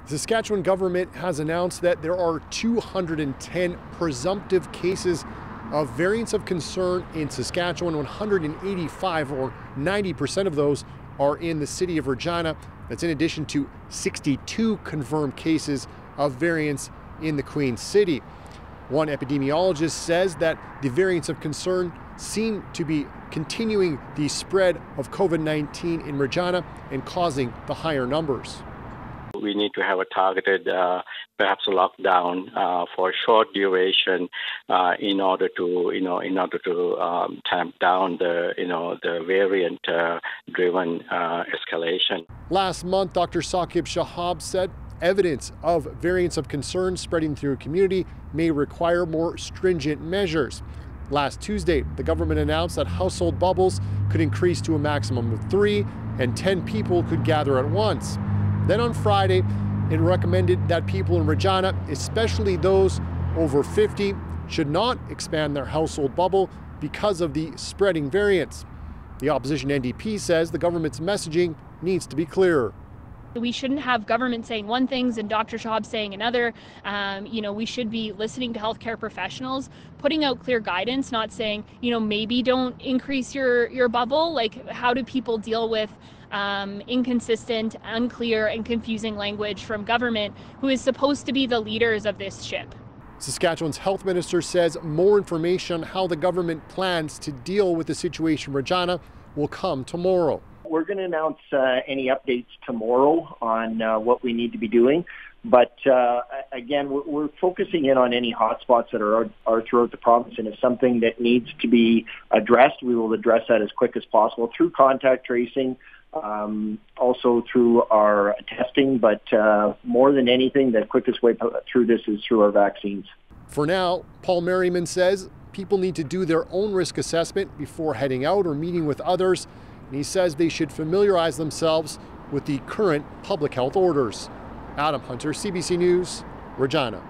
The Saskatchewan government has announced that there are 210 presumptive cases of variants of concern in Saskatchewan. 185 or 90% of those are in the city of Regina. That's in addition to 62 confirmed cases of variants in the Queen City. One epidemiologist says that the variants of concern seem to be continuing the spread of COVID-19 in Regina and causing the higher numbers. We need to have a targeted, perhaps a lockdown for a short duration, in order to tamp down the variant-driven escalation. Last month, Dr. Saqib Shahab said evidence of variants of concern spreading through a community may require more stringent measures. Last Tuesday, the government announced that household bubbles could increase to a maximum of 3 and 10 people could gather at once. Then on Friday, it recommended that people in Regina, especially those over 50, should not expand their household bubble because of the spreading variants. The opposition NDP says the government's messaging needs to be clearer. We shouldn't have government saying one thing and Dr. Shahab saying another. We should be listening to healthcare professionals, putting out clear guidance, not saying, maybe don't increase your bubble. Like, how do people deal with inconsistent, unclear, and confusing language from government, who is supposed to be the leaders of this ship? Saskatchewan's health minister says more information on how the government plans to deal with the situation in Regina will come tomorrow. We're going to announce any updates tomorrow on what we need to be doing. But again, we're focusing in on any hotspots that are throughout the province. And if something that needs to be addressed, we will address that as quick as possible through contact tracing, also through our testing. But more than anything, the quickest way through this is through our vaccines. For now, Paul Merriman says people need to do their own risk assessment before heading out or meeting with others. And he says they should familiarize themselves with the current public health orders. Adam Hunter, CBC News, Regina.